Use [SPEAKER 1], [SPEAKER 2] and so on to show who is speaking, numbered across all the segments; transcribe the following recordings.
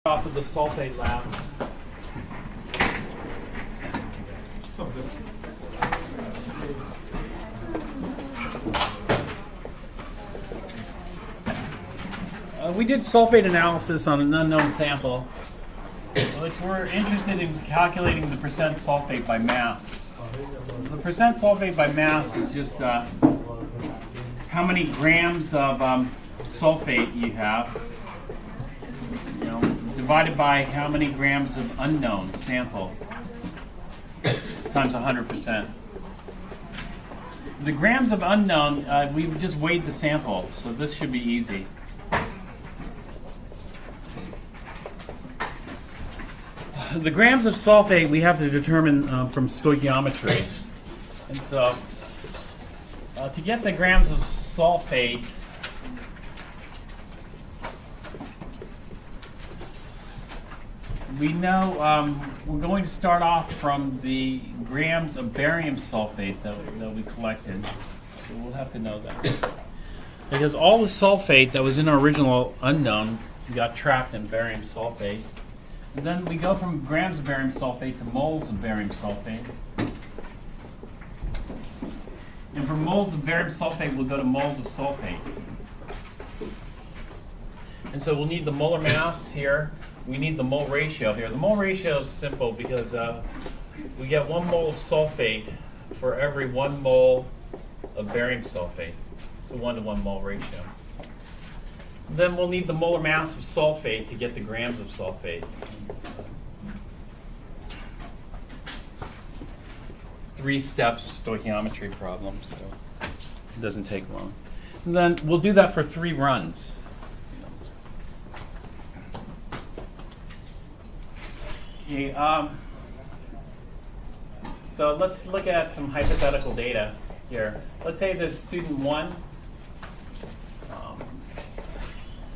[SPEAKER 1] Off of the sulfate lab. We did sulfate analysis on an unknown sample, which we're interested in calculating the percent sulfate by mass. The percent sulfate by mass is just how many grams of sulfate you have, divided by how many grams of unknown sample times 100%. The grams of unknown, we've just weighed the sample, so this should be easy. The grams of sulfate we have to determine from stoichiometry. And so to get the grams of sulfate, we know we're going to start off from the grams of barium sulfate that we collected. So we'll have to know that. Because all the sulfate that was in our original unknown got trapped in barium sulfate. And then we go from grams of barium sulfate to moles of barium sulfate. And from moles of barium sulfate, we'll go to moles of sulfate. And so we'll need the molar mass here. We need the mole ratio here. The mole ratio is simple because we get 1 mole of sulfate for every 1 mole of barium sulfate. It's a 1-to-1 mole ratio. Then we'll need the molar mass of sulfate to get the grams of sulfate. 3 steps stoichiometry problem, so it doesn't take long. And then we'll do that for 3 runs. Okay, so let's look at some hypothetical data here. Let's say that student 1,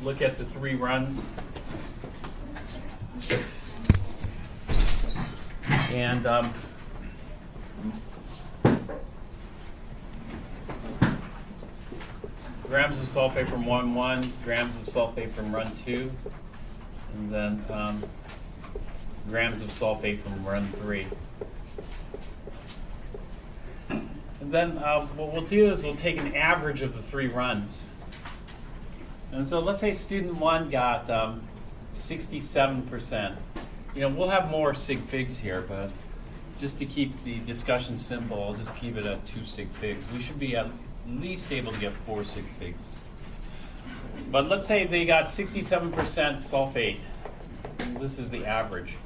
[SPEAKER 1] look at the 3 runs. And grams of sulfate from run 1, grams of sulfate from run 2, and then grams of sulfate from run 3. And then what we'll do is we'll take an average of the 3 runs. And so let's say student 1 got 67%. We'll have more sig figs here, but just to keep the discussion simple, I'll just keep it at 2 sig figs. We should be at least able to get 4 sig figs. But let's say they got 67% sulfate. This is the average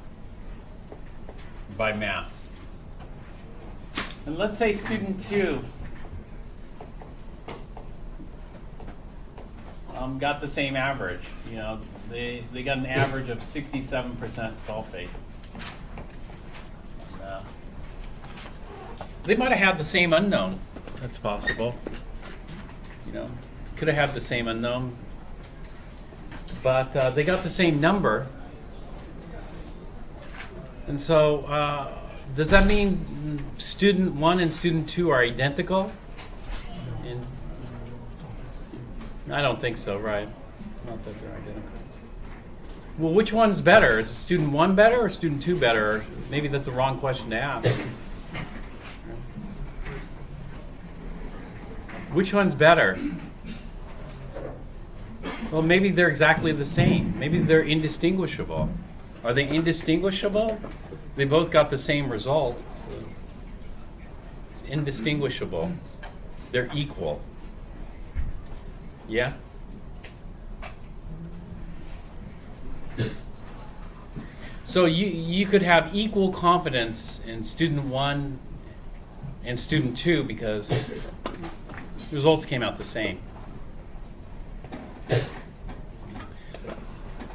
[SPEAKER 1] by mass. And let's say student 2 got the same average. They got an average of 67% sulfate. They might have had the same unknown. That's possible. Could have had the same unknown, but they got the same number. And so, does that mean student 1 and student 2 are identical? And I don't think so, right? Not that they're identical. Well, which one's better? Is student 1 better or student 2 better? Or maybe that's the wrong question to ask. Which one's better? Well, maybe they're exactly the same. Maybe they're indistinguishable. Are they indistinguishable? They both got the same result. It's indistinguishable. They're equal. Yeah? So you could have equal confidence in student 1 and student 2 because the results came out the same.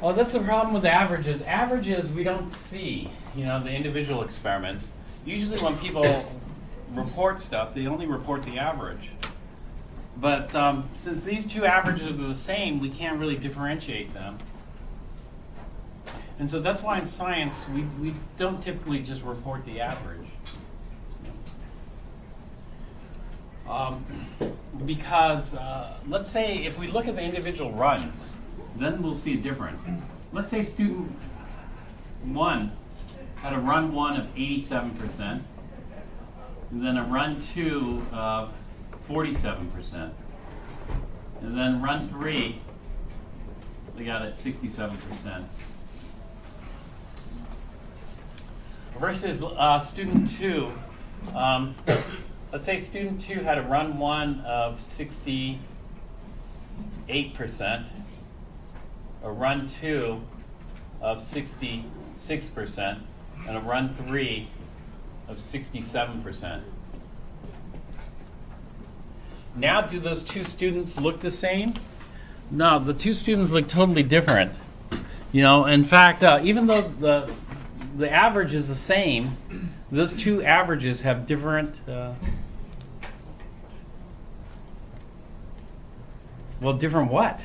[SPEAKER 1] Well, that's the problem with averages. Averages we don't see, the individual experiments. Usually when people report stuff, they only report the average. But since these 2 averages are the same, we can't really differentiate them. And so that's why in science, we don't typically just report the average. Because let's say if we look at the individual runs, then we'll see a difference. let's say student 1 had a run 1 of 87%, and then a run 2 of 47%, and then run 3, they got it 67%. Versus student 2, let's say student 2 had a run 1 of 68%, a run 2 of 66%, and a run 3 of 67%. Now, do those two students look the same? No, the two students look totally different. You know, in fact, even though the average is the same, those two averages have different, well, different what?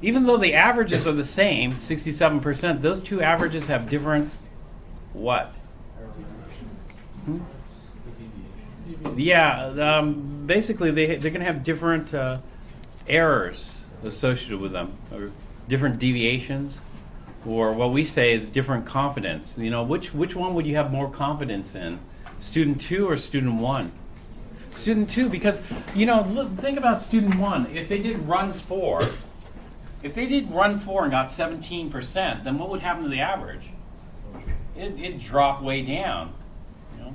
[SPEAKER 1] Even though the averages are the same, 67%, those two averages have different what? Yeah, basically they're going to have different errors associated with them, or different deviations, or what we say is different confidence. You know, which one would you have more confidence in, student 2 or student 1? Student 2, because, you know, look, think about student 1. If they did run 4, and got 17%, then what would happen to the average? It'd drop way down. You know?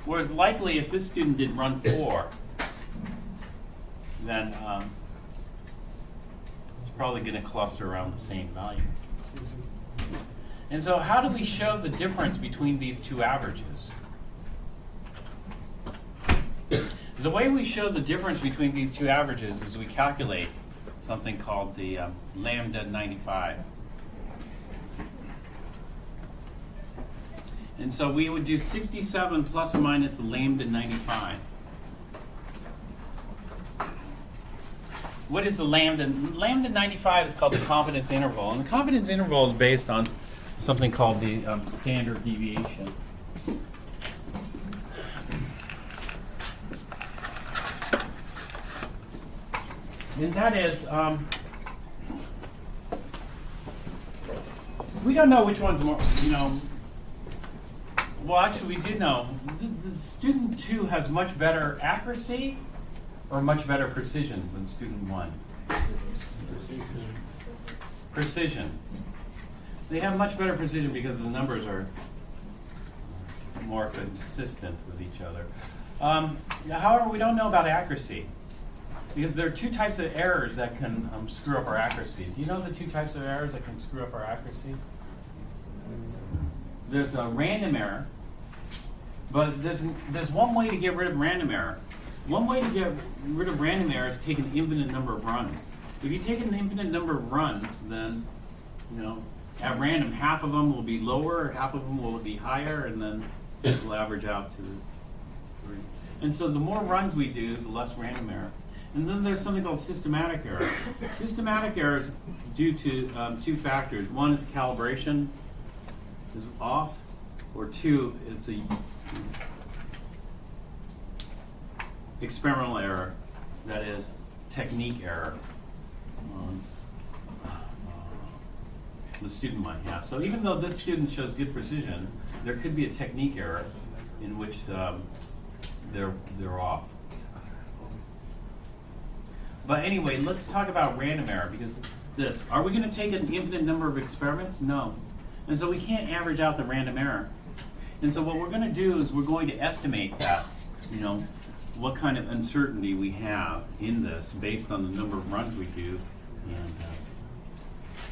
[SPEAKER 1] Whereas likely if this student did run 4, then it's probably going to cluster around the same value. And so how do we show the difference between these two averages? The way we show the difference between these two averages is we calculate something called the lambda 95. And so we would do 67 plus or minus the lambda 95. What is the lambda? Lambda 95 is called the confidence interval. And the confidence interval is based on something called the standard deviation. And that is, we don't know which one's more, you know, well, actually we do know. The student 2 has much better accuracy or much better precision than student 1. Precision. They have much better precision because the numbers are more consistent with each other. However, we don't know about accuracy, because there are two types of errors that can screw up our accuracy. Do you know the two types of errors that can screw up our accuracy? There's a random error, but there's one way to get rid of random error. One way to get rid of random error is take an infinite number of runs. If you take an infinite number of runs, then, you know, at random, half of them will be lower, half of them will be higher, and then it will average out to 3. And so the more runs we do, the less random error. And then there's something called systematic error. Systematic error is due to two factors. One is calibration is off, or 2, it's a experimental error, that is technique error the student might have. So even though this student shows good precision, there could be a technique error in which they're off. But anyway, let's talk about random error, because this. Are we going to take an infinite number of experiments? No. And so we can't average out the random error. And so what we're going to do is we're going to estimate that, you know, what kind of uncertainty we have in this based on the number of runs we do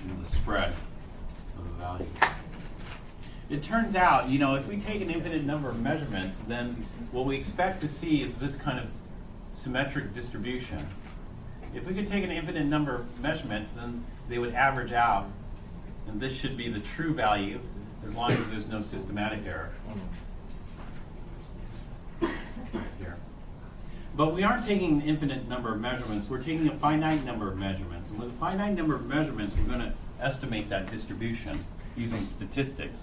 [SPEAKER 1] and the spread of the value. It turns out, you know, if we take an infinite number of measurements, then what we expect to see is this kind of symmetric distribution. If we could take an infinite number of measurements, then they would average out, and this should be the true value as long as there's no systematic error. Here. But we aren't taking an infinite number of measurements, we're taking a finite number of measurements. And with a finite number of measurements, we're going to estimate that distribution using statistics.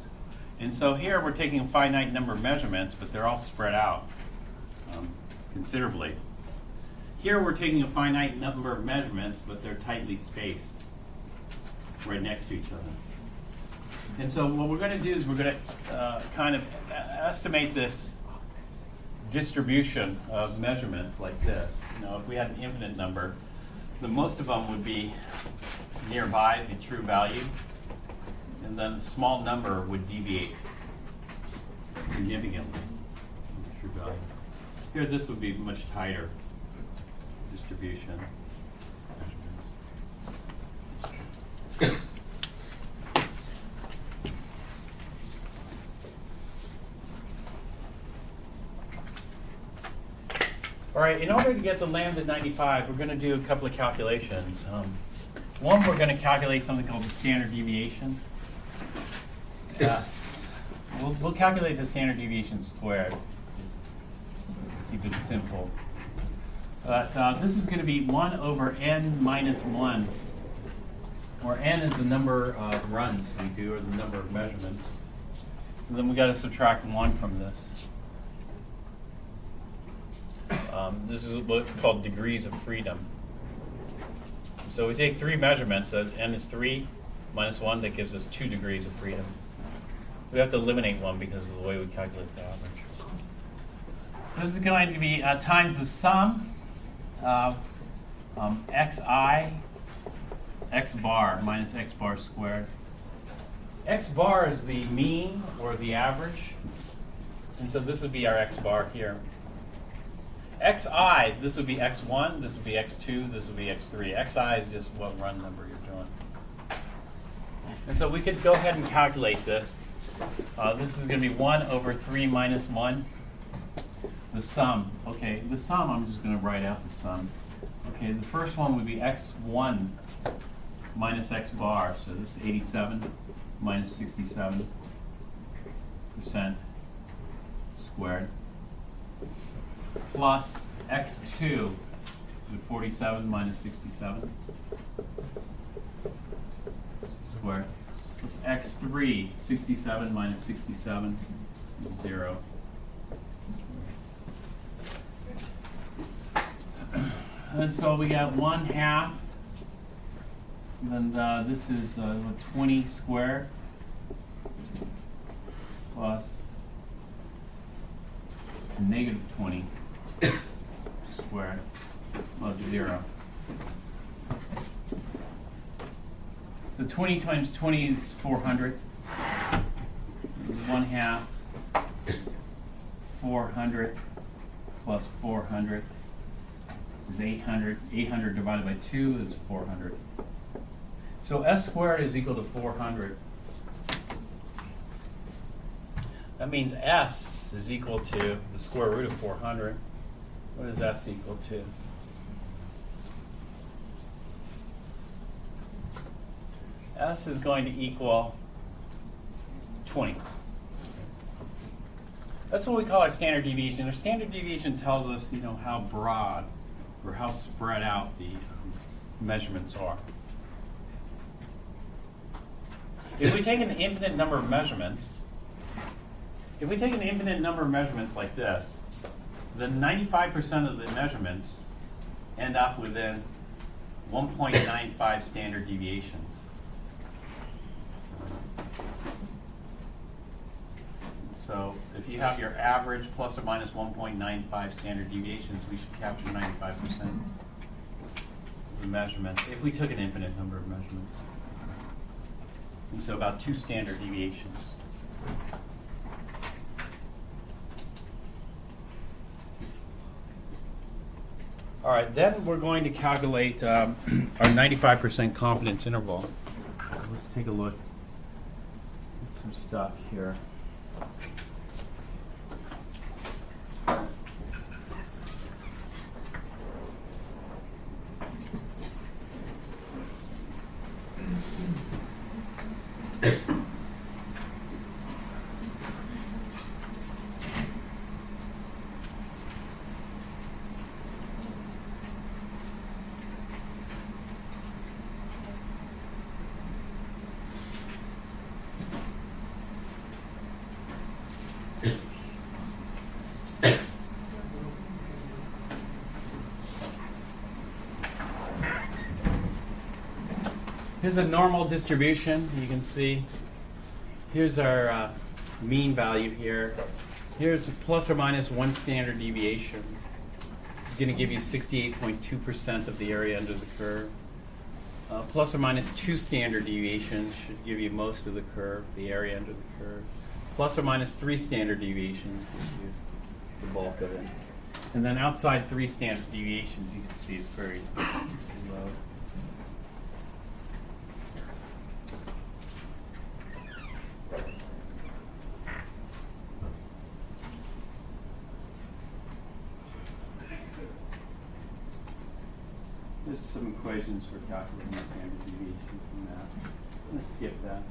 [SPEAKER 1] And so here we're taking a finite number of measurements, but they're all spread out considerably. Here we're taking a finite number of measurements, but they're tightly spaced. right next to each other. And so what we're going to do is we're going to kind of estimate this distribution of measurements like this. You know, if we had an infinite number, then most of them would be nearby the true value, and then a small number would deviate significantly from the true value. Here, this would be much tighter distribution. All right, in order to get the lambda 95, we're going to do a couple of calculations. One, we're going to calculate something called the standard deviation. Yes. We'll calculate the standard deviation squared. Keep it simple. But this is going to be 1 over n minus 1, where n is the number of runs we do, or the number of measurements. And then we've got to subtract 1 from this. This is what's called degrees of freedom. So we take 3 measurements, so n is 3 minus 1, that gives us 2 degrees of freedom. We have to eliminate 1 because of the way we calculate the average. This is going to be times the sum of xi, x bar minus x bar squared. X bar is the mean or the average, and so this would be our x bar here. Xi, this would be x1, this would be x2, this would be x3. Xi is just what run number you're doing. And so we could go ahead and calculate this. This is going to be 1 over 3 minus 1. The sum. Okay, the sum, I'm just going to write out the sum. Okay, the first one would be x1 minus x bar. So this is 87 minus 67% squared. Plus x2, 47 minus 67 squared. Plus x3, 67 minus 67, 0. And so we got 1/2. And then this is 20 squared plus negative 20 squared plus 0. So 20 times 20 is 400. 1/2. 400 plus 400 is 800. 800 divided by 2 is 400. So s squared is equal to 400. That means s is equal to the square root of 400. What is s equal to? S is going to equal 20. That's what we call our standard deviation. Our standard deviation tells us, you know, how broad or how spread out the measurements are. If we take an infinite number of measurements, like this, then 95% of the measurements end up within 1.95 standard deviations. So if you have your average plus or minus 1.95 standard deviations, we should capture 95% of the measurements if we took an infinite number of measurements. And so about 2 standard deviations. All right, then we're going to calculate our 95% confidence interval. Let's take a look at some stuff here. Here's a normal distribution. You can see. Here's our mean value here. Here's plus or minus 1 standard deviation. It's going to give you 68.2% of the area under the curve. Plus or minus 2 standard deviations should give you most of the curve, the area under the curve. Plus or minus 3 standard deviations gives you the bulk of it. And then outside 3 standard deviations, you can see it's very low. There's some equations for calculating standard deviations in that. Let's skip that.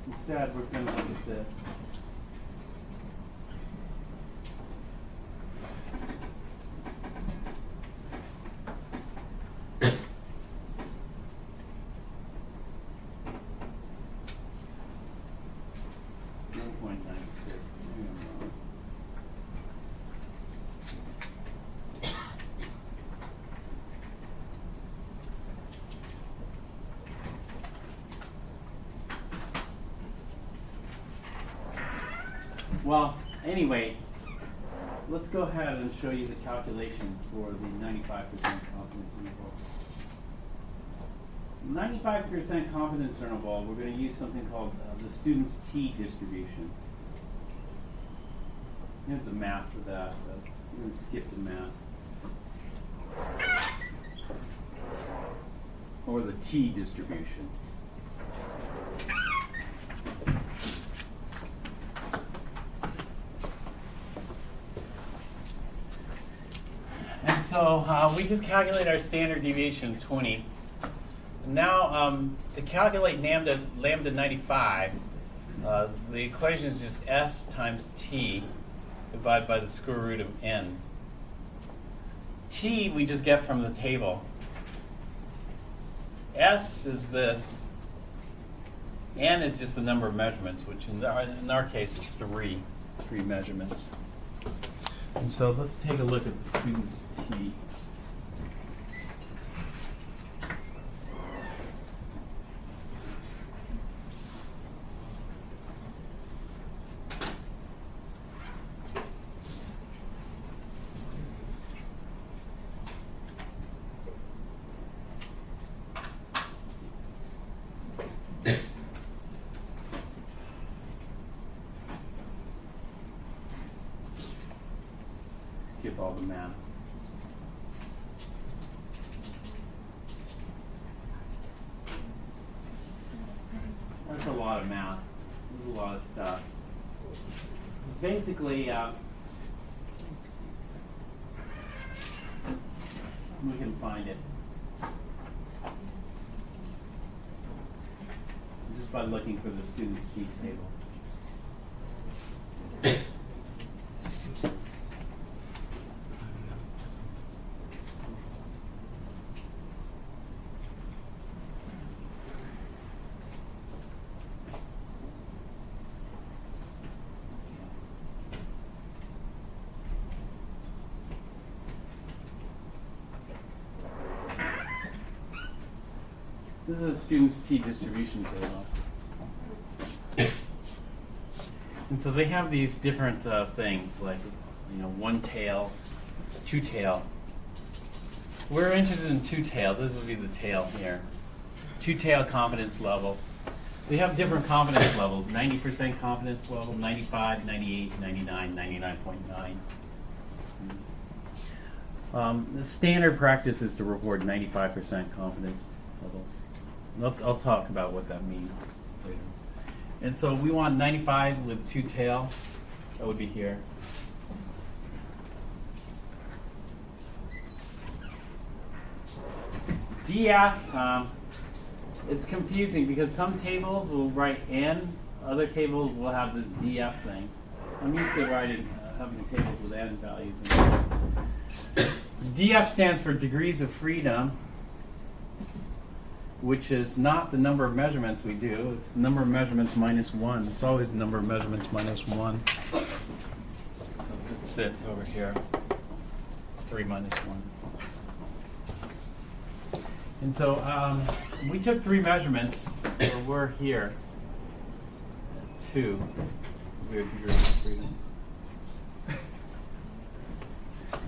[SPEAKER 1] Instead, we're going to look at this. Well, anyway, let's go ahead and show you the calculation for the 95% confidence interval. 95% confidence interval, we're going to use something called the student's T distribution. Here's the math for that, but we're going to skip the math. Or the T distribution. So we just calculate our standard deviation 20. Now to calculate lambda 95, the equation is just S times T divided by the square root of N. T we just get from the table. S is this. N is just the number of measurements, which in our case is three measurements. And so let's take a look at the student's T. Skip all the math. That's a lot of math. There's a lot of stuff. Basically, we can find it just by looking for the student's T table. This is a student's T distribution table. And so they have these different things, like, one tail, two tail. We're interested in two tail. This would be the tail here. Two tail confidence level. They have different confidence levels, 90% confidence level, 95, 98, 99, 99.9. The standard practice is to report 95% confidence levels. I'll talk about what that means later. And so we want 95 with two tail. That would be here. DF, it's confusing because some tables will write N, other tables will have this DF thing. I'm used to writing, having tables with N values in it. DF stands for degrees of freedom, which is not the number of measurements we do. It's the number of measurements minus 1. It's always the number of measurements minus 1. So it's it over here. 3 minus 1. And so we took 3 measurements, so we're here at 2.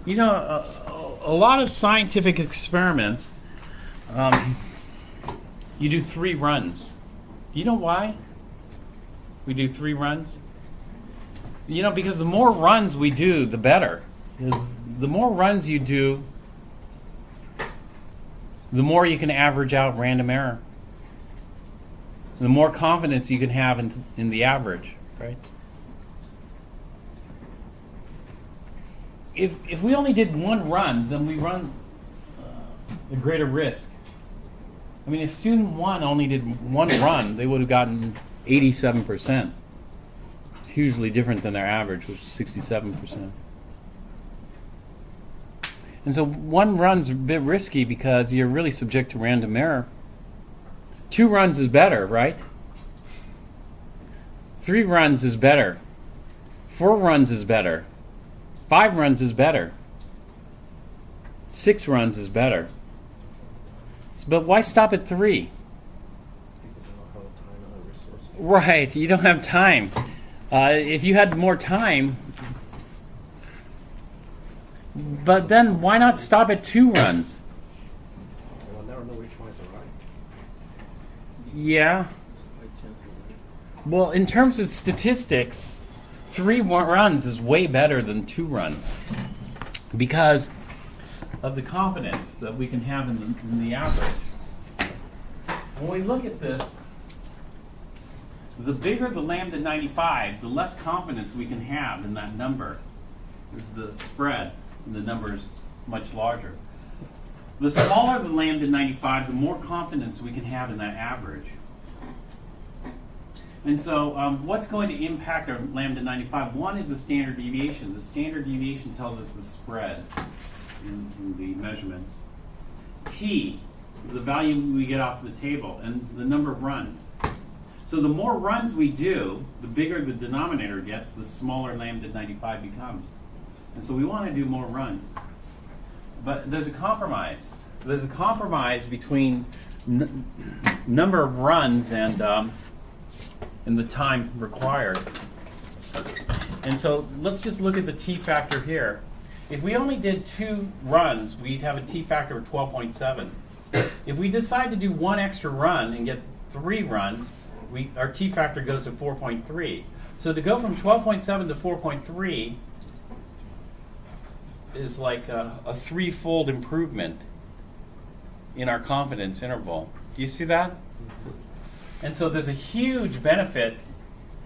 [SPEAKER 1] You know, a lot of scientific experiments, you do 3 runs. Do you know why we do 3 runs? You know, because the more runs we do, the better. Because the more runs you do, the more you can average out random error. The more confidence you can have in the average, right? If we only did 1 run, then we run a greater risk. I mean, if student 1 only did 1 run, they would have gotten 87%. Hugely different than their average, which is 67%. And so 1 run's a bit risky because you're really subject to random error. 2 runs is better, right? 3 runs is better. 4 runs is better. 5 runs is better. 6 runs is better. But why stop at 3? Right, you don't have time. If you had more time, but then why not stop at 2 runs?
[SPEAKER 2] We'll never know which ones are right.
[SPEAKER 1] Yeah. Well, in terms of statistics, 3 runs is way better than 2 runs because of the confidence that we can have in the average. When we look at this, the bigger the lambda 95, the less confidence we can have in that number. Is the spread, and the number is much larger. The smaller the lambda 95, the more confidence we can have in that average. And so what's going to impact our lambda 95? One is the standard deviation. The standard deviation tells us the spread in the measurements. T, the value we get off the table, and the number of runs. So the more runs we do, the bigger the denominator gets, the smaller lambda 95 becomes. And so we want to do more runs. But there's a compromise. There's a compromise between number of runs and the time required. And so let's just look at the t factor here. If we only did 2 runs, we'd have a t factor of 12.7. If we decide to do 1 extra run and get 3 runs, our t factor goes to 4.3. So to go from 12.7 to 4.3 is like a 3-fold improvement in our confidence interval. Do you see that? And so there's a huge benefit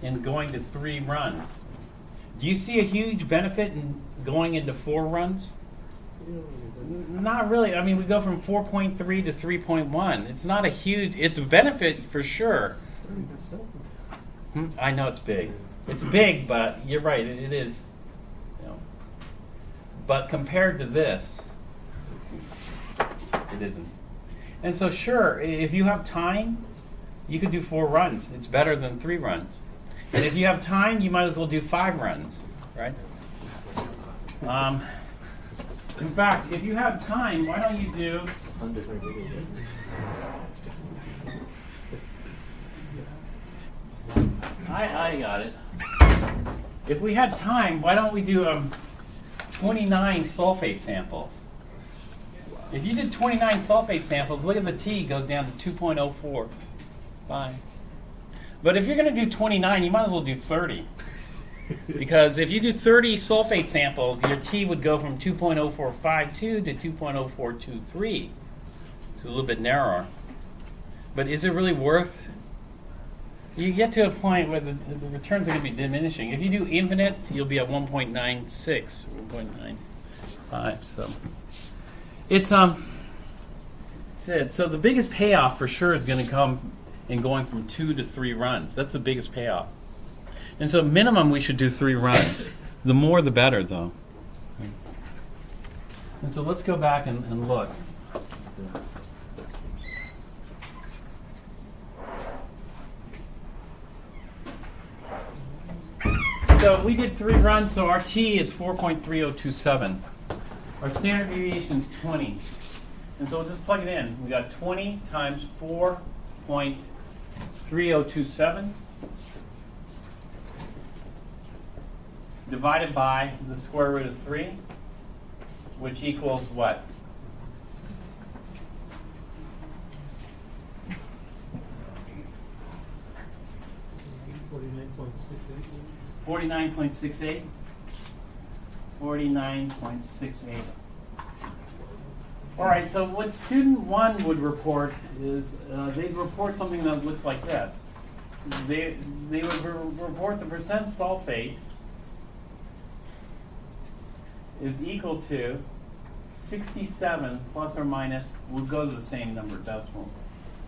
[SPEAKER 1] in going to 3 runs. Do you see a huge benefit in going into 4 runs? Not really. I mean, we go from 4.3 to 3.1. It's not a huge, it's a benefit for sure. I know it's big. It's big, but you're right, it is. You know. But compared to this, it isn't. And so sure, if you have time, you could do 4 runs. It's better than 3 runs. And if you have time, you might as well do 5 runs, right? In fact, if you have time, why don't you do... I got it. If we had time, why don't we do 29 sulfate samples? If you did 29 sulfate samples, look at the T goes down to 2.04. Fine. But if you're going to do 29, you might as well do 30. Because if you do 30 sulfate samples, your T would go from 2.0452 to 2.0423. It's a little bit narrower. But is it really worth? You get to a point where the returns are going to be diminishing. If you do infinite, you'll be at 1.96, 1.95. So it's it. So the biggest payoff for sure is going to come in going from 2 to 3 runs. That's the biggest payoff. And so minimum we should do 3 runs. The more the better, though. And so let's go back and look. So we did 3 runs, so our T is 4.3027. Our standard deviation is 20. And so we'll just plug it in. We got 20 times 4.3027 divided by the square root of 3, which equals what? $49.68. 49.68. All right, so what student 1 would report is they'd report something that looks like this. They would report the percent sulfate is equal to 67 plus or minus, we'll go to the same number decimal,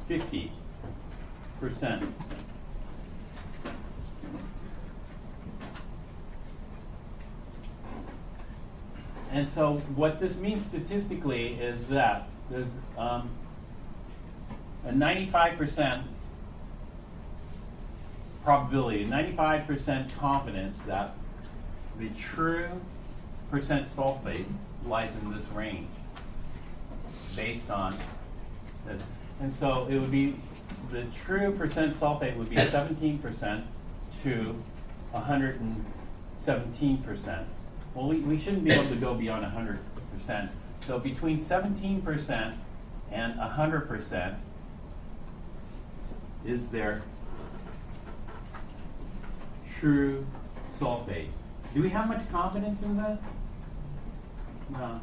[SPEAKER 1] 50%. And so what this means statistically is that there's a 95% probability, 95% confidence that the true percent sulfate lies in this range based on this. And so it would be, the true percent sulfate would be 17% to 117%. Well, we shouldn't be able to go beyond 100%. So between 17% and 100% is their true sulfate. Do we have much confidence in that? No.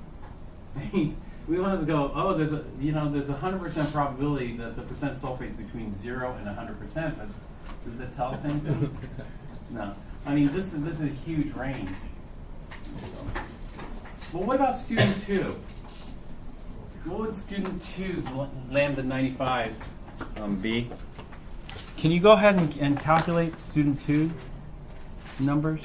[SPEAKER 1] We want to go, oh, there's a 100% probability that the percent sulfate is between 0 and 100%, but does it tell us anything? No. I mean, this is a huge range. Well, what about student 2? What would student 2's lambda 95 be? Can you go ahead and calculate student 2 numbers?